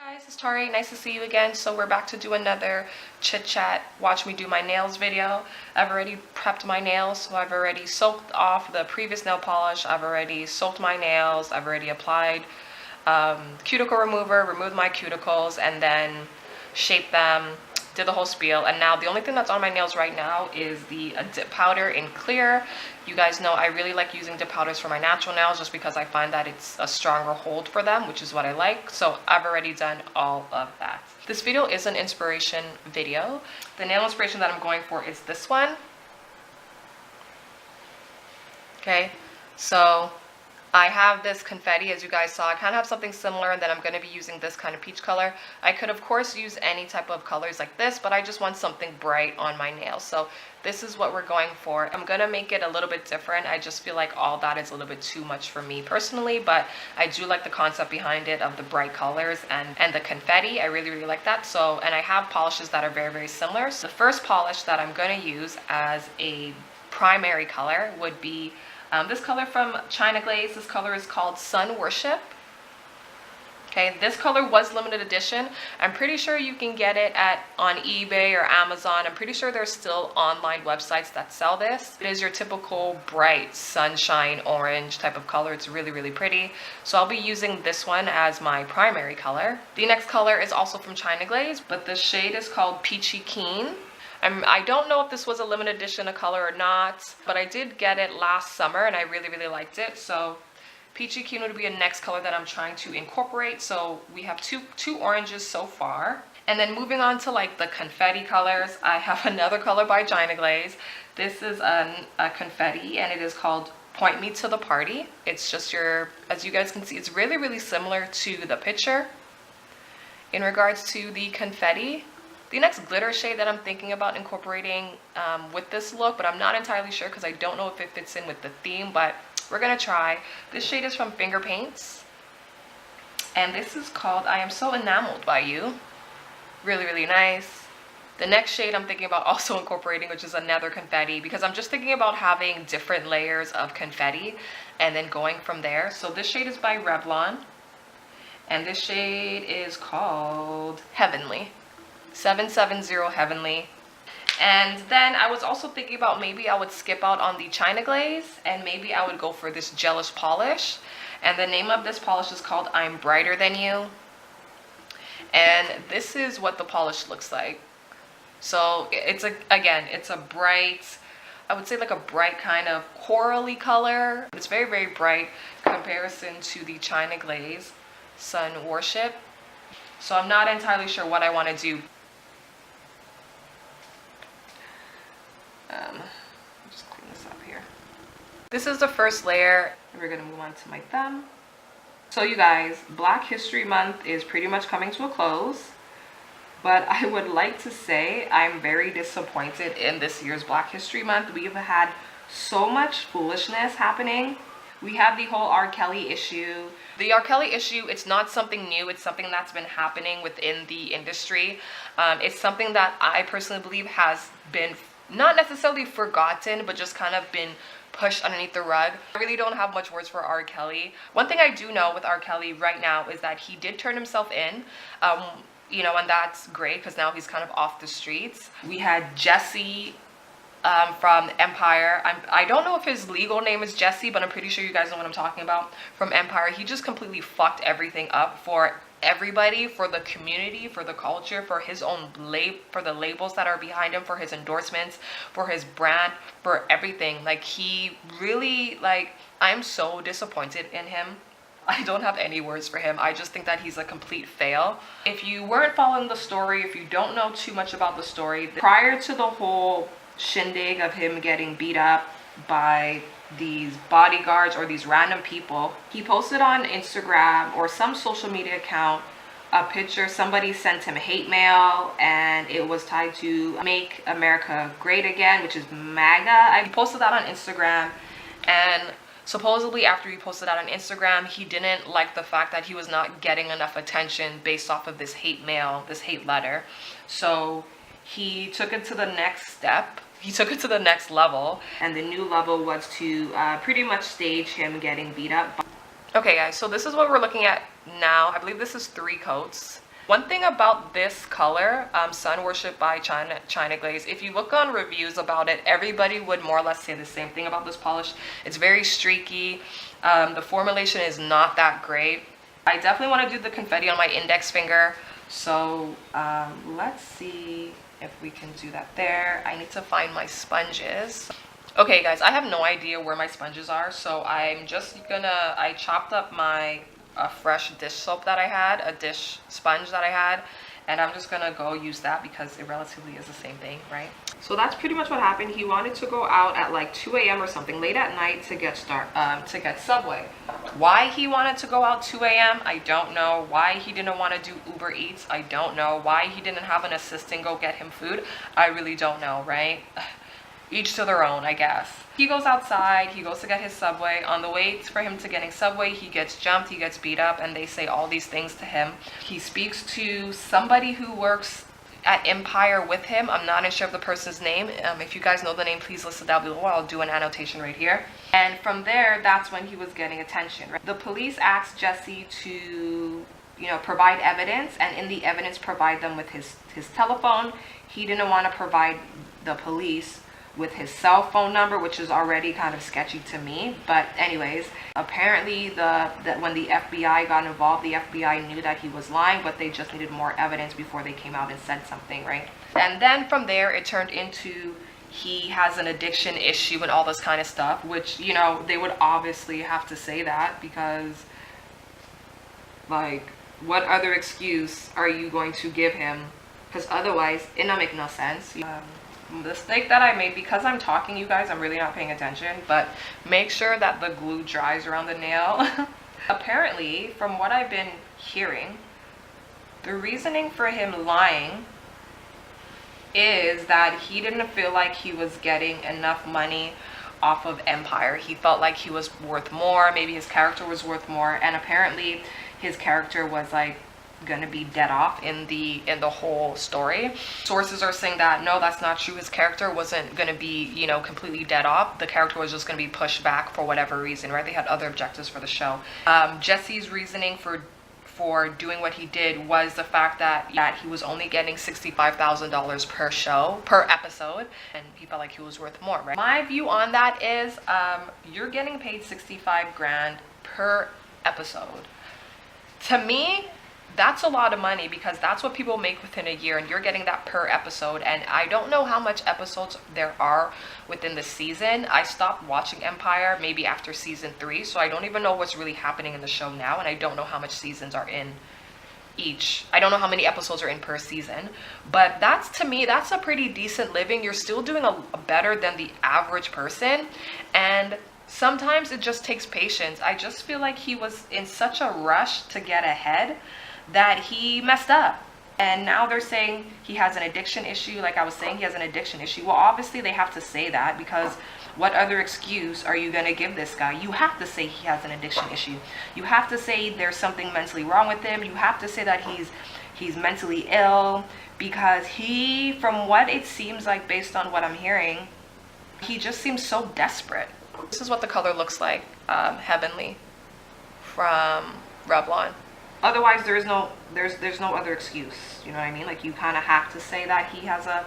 Guys, it's Tori. Nice to see you again. So we're back to do another chit chat, watch me do my nails video. I've already prepped my nails, so I've already soaked off the previous nail polish. I've already soaked my nails. I've already applied cuticle remover, removed my cuticles, and then shaped them, did the whole spiel. And now the only thing that's on my nails right now is the dip powder in clear. You guys know I really like using dip powders for my natural nails just because I find that it's a stronger hold for them, which is what I like. So I've already done all of that. This video is an inspiration video. The nail inspiration that I'm going for is this one. Okay, so I have this confetti, as you guys saw. I kind of have something similar, and then I'm going to be using this kind of peach color. I could, of course, use any type of colors like this, but I just want something bright on my nails. So this is what we're going for. I'm going to make it a little bit different. I just feel like all that is a little bit too much for me personally, but I do like the concept behind it of the bright colors and the confetti. I really, really like that. So, and I have polishes that are very, very similar. So the first polish that I'm going to use as a primary color would be this color from China Glaze. This color is called Sun Worship. Okay, this color was limited edition. I'm pretty sure you can get it on eBay or Amazon. I'm pretty sure there's still online websites that sell this. It is your typical bright sunshine orange type of color. It's really, really pretty. So I'll be using this one as my primary color. The next color is also from China Glaze, but the shade is called Peachy Keen. I don't know if this was a limited edition of color or not, but I did get it last summer and I really, really liked it. So Peachy Keen would be a next color that I'm trying to incorporate. So we have two oranges so far. And then moving on to like the confetti colors, I have another color by China Glaze. This is a confetti and it is called Point Me to the Party. It's just as you guys can see, it's really, really similar to the picture in regards to the confetti. The next glitter shade that I'm thinking about incorporating with this look, but I'm not entirely sure because I don't know if it fits in with the theme, but we're gonna try. This shade is from Finger Paints, and this is called I Am So Enamored by You. Really, really nice. The next shade I'm thinking about also incorporating, which is another confetti, because I'm just thinking about having different layers of confetti and then going from there. So this shade is by Revlon, and this shade is called Heavenly. 770 Heavenly. And then I was also thinking about maybe I would skip out on the China Glaze and maybe I would go for this Jealous polish. And the name of this polish is called I'm Brighter Than You. And this is what the polish looks like. So it's it's a bright, I would say like a bright kind of corally color. It's very, very bright in comparison to the China Glaze Sun Worship. So I'm not entirely sure what I want to do. Just clean this up here. This is the first layer. We're gonna move on to my thumb. So you guys, Black History Month is pretty much coming to a close, but I would like to say I'm very disappointed in this year's Black History Month. We've had so much foolishness happening. We have the whole R. Kelly issue. The R. Kelly issue, it's not something new. It's something that's been happening within the industry. It's something that I personally believe has been not necessarily forgotten, but just kind of been pushed underneath the rug. I really don't have much words for R. Kelly. One thing I do know with R. Kelly right now is that he did turn himself in, you know, and that's great because now he's kind of off the streets. We had Jussie from Empire. I don't know if his legal name is Jussie, but I'm pretty sure you guys know what I'm talking about. From Empire, he just completely fucked everything up for everybody, for the community, for the culture, for his own for the labels that are behind him, for his endorsements, for his brand, for everything. Like he really, like, I'm so disappointed in him. I don't have any words for him. I just think that he's a complete fail. If you weren't following the story, if you don't know too much about the story, prior to the whole shindig of him getting beat up by these bodyguards or these random people, he posted on Instagram or some social media account a picture. Somebody sent him hate mail and it was tied to Make America Great Again, which is MAGA. I posted that on Instagram, and supposedly after he posted that on Instagram, he didn't like the fact that he was not getting enough attention based off of this hate mail, this hate letter. So he took it to the next step. He took it to the next level, and the new level was to pretty much stage him getting beat up. Okay guys, so this is what we're looking at now. I believe this is 3 coats. One thing about this color, Sun Worship by China Glaze, if you look on reviews about it, everybody would more or less say the same thing about this polish. It's very streaky. The formulation is not that great. I definitely want to do the confetti on my index finger. So let's see if we can do that there. I need to find my sponges. Okay guys, I have no idea where my sponges are, so I'm just gonna, I chopped up my fresh dish soap that I had, a dish sponge that I had, and I'm just gonna go use that because it relatively is the same thing, right? So that's pretty much what happened. He wanted to go out at like 2 a.m. or something, late at night, to get Subway. Why he wanted to go out 2 a.m. I don't know. Why he didn't want to do Uber Eats, I don't know. Why he didn't have an assistant go get him food, I really don't know, right? Each to their own, I guess. He goes outside, he goes to get his Subway. On the way for him to getting Subway, he gets jumped, he gets beat up, and they say all these things to him. He speaks to somebody who works at Empire with him. I'm not sure of the person's name. If you guys know the name, please list it down below. I'll do an annotation right here. And from there, that's when he was getting attention, right? The police asked Jussie to, you know, provide evidence, and in the evidence provide them with his telephone. He didn't want to provide the police with his cell phone number, which is already kind of sketchy to me. But anyways, apparently when the FBI got involved, the FBI knew that he was lying, but they just needed more evidence before they came out and said something, right? And then from there, it turned into he has an addiction issue and all this kind of stuff, which, you know, they would obviously have to say that, because like, what other excuse are you going to give him? Because otherwise it don't make no sense. The mistake that I made, because I'm talking, you guys, I'm really not paying attention, but make sure that the glue dries around the nail. Apparently, from what I've been hearing, the reasoning for him lying is that he didn't feel like he was getting enough money off of Empire. He felt like he was worth more, maybe his character was worth more, and apparently his character was like gonna be dead off in the whole story. Sources are saying that no, that's not true. His character wasn't gonna be, you know, completely dead off. The character was just gonna be pushed back for whatever reason, right? They had other objectives for the show. Jussie's reasoning for doing what he did was the fact that he was only getting $65,000 per episode, and he felt like he was worth more, right? My view on that is you're getting paid 65 grand per episode. To me, that's a lot of money, because that's what people make within a year, and you're getting that per episode. And I don't know how much episodes there are within the season. I stopped watching Empire maybe after season 3, so I don't even know what's really happening in the show now, and I don't know how much seasons are in each. I don't know how many episodes are in per season, but that's, to me, that's a pretty decent living. You're still doing a better than the average person, and sometimes it just takes patience. I just feel like he was in such a rush to get ahead that he messed up. And now they're saying he has an addiction issue. Like I was saying, he has an addiction issue. Well, obviously they have to say that, because what other excuse are you going to give this guy? You have to say he has an addiction issue. You have to say there's something mentally wrong with him. You have to say that he's mentally ill, because he, from what it seems like based on what I'm hearing, he just seems so desperate. This is what the color looks like, Heavenly from Revlon. Otherwise, there's no other excuse. You know what I mean? Like, you kind of have to say that he has a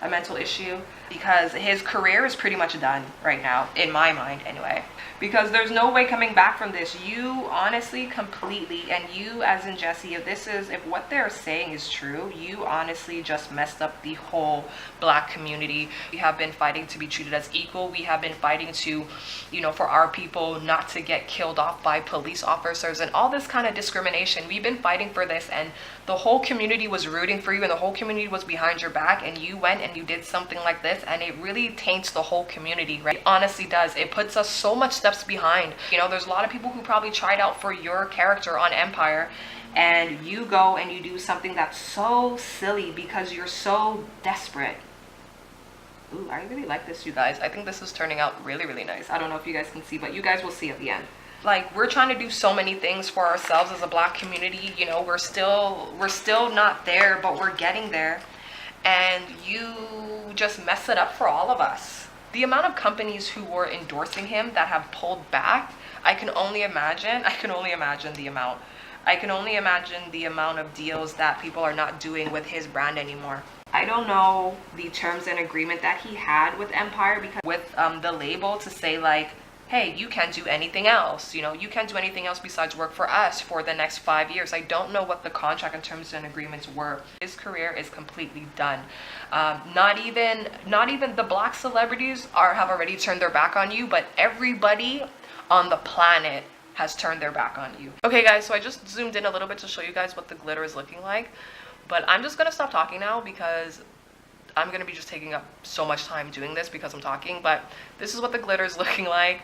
mental issue, because his career is pretty much done right now, in my mind anyway. Because there's no way coming back from this. You honestly, completely, and you as in Jussie, if what they're saying is true, you honestly just messed up the whole Black community. We have been fighting to be treated as equal. We have been fighting to, you know, for our people not to get killed off by police officers and all this kind of discrimination. We've been fighting for this, and the whole community was rooting for you, and the whole community was behind your back, and you went and you did something like this, and it really taints the whole community, right? It honestly does. It puts us so much steps behind. You know, there's a lot of people who probably tried out for your character on Empire, and you go and you do something that's so silly because you're so desperate. Ooh, I really like this, you guys. I think this is turning out really, really nice. I don't know if you guys can see, but you guys will see at the end. Like, we're trying to do so many things for ourselves as a Black community. You know, we're still not there, but we're getting there. And you just mess it up for all of us. The amount of companies who were endorsing him that have pulled back, I can only imagine the amount. I can only imagine the amount of deals that people are not doing with his brand anymore. I don't know the terms and agreement that he had with Empire, because with the label to say like, hey, you can't do anything else, you know, you can't do anything else besides work for us for the next 5 years. I don't know what the contract and terms and agreements were. His career is completely done. Not even the black celebrities have already turned their back on you, but everybody on the planet has turned their back on you. Okay guys, so I just zoomed in a little bit to show you guys what the glitter is looking like, but I'm just gonna stop talking now because I'm gonna be just taking up so much time doing this because I'm talking. But this is what the glitter is looking like.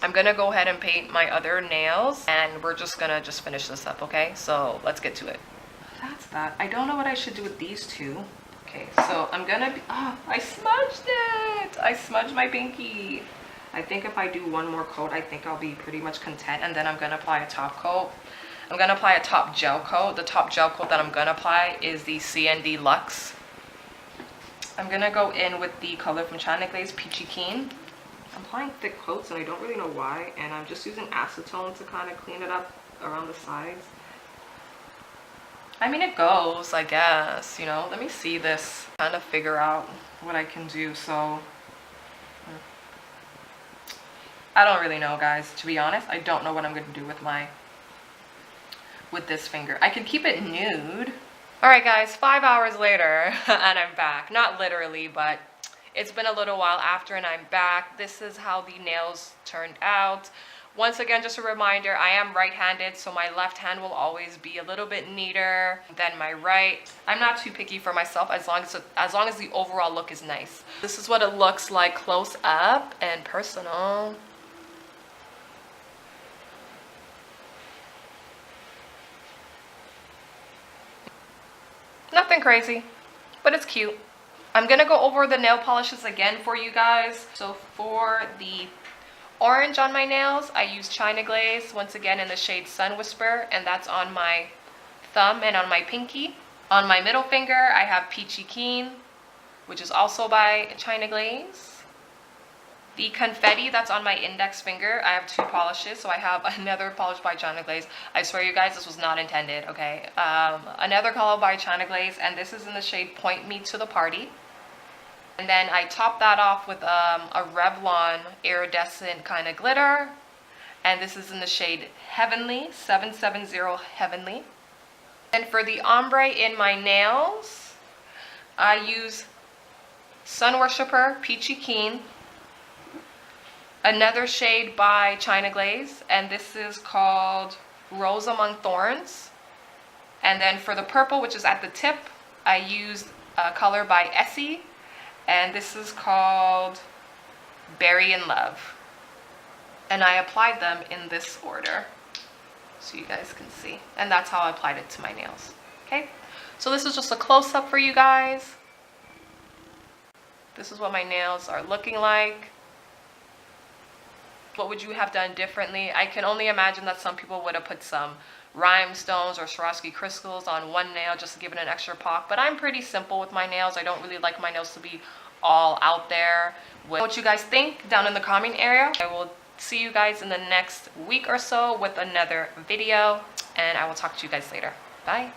I'm gonna go ahead and paint my other nails and we're just gonna finish this up, okay? So let's get to it. That's that. I don't know what I should do with these two. Okay, so I'm gonna be, I smudged it! I smudged my pinky. I think if I do one more coat, I think I'll be pretty much content, and then I'm gonna apply a top coat. I'm gonna apply a top gel coat. The top gel coat that I'm gonna apply is the CND Luxe. I'm gonna go in with the color from China Glaze, Peachy Keen. I'm applying thick coats and I don't really know why, and I'm just using acetone to kind of clean it up around the sides. I mean, it goes, I guess, you know. Let me see this, kind of figure out what I can do. So I don't really know, guys, to be honest. I don't know what I'm gonna do with this finger. I can keep it nude. All right guys, 5 hours later and I'm back. Not literally, but it's been a little while after and I'm back. This is how the nails turned out. Once again, just a reminder, I am right-handed, so my left hand will always be a little bit neater than my right. I'm not too picky for myself as long as the overall look is nice. This is what it looks like close up and personal. Nothing crazy, but it's cute. I'm gonna go over the nail polishes again for you guys. So for the orange on my nails, I use China Glaze, once again in the shade Sun Whisper, and that's on my thumb and on my pinky. On my middle finger, I have Peachy Keen, which is also by China Glaze. The confetti that's on my index finger, I have two polishes. So I have another polish by China Glaze. I swear you guys, this was not intended, okay? Another color by China Glaze, and this is in the shade Point Me to the Party. And then I top that off with a Revlon iridescent kind of glitter. And this is in the shade Heavenly, 770 Heavenly. And for the ombre in my nails, I use Sun Worshipper, Peachy Keen. Another shade by China Glaze, and this is called Rose Among Thorns. And then for the purple, which is at the tip, I used a color by Essie, and this is called Berry in Love. And I applied them in this order, so you guys can see. And that's how I applied it to my nails. Okay, so this is just a close-up for you guys. This is what my nails are looking like. What would you have done differently? I can only imagine that some people would have put some rhinestones or Swarovski crystals on one nail just to give it an extra pop. But I'm pretty simple with my nails. I don't really like my nails to be all out there. What you guys think down in the comment area. I will see you guys in the next week or so with another video, and I will talk to you guys later. Bye.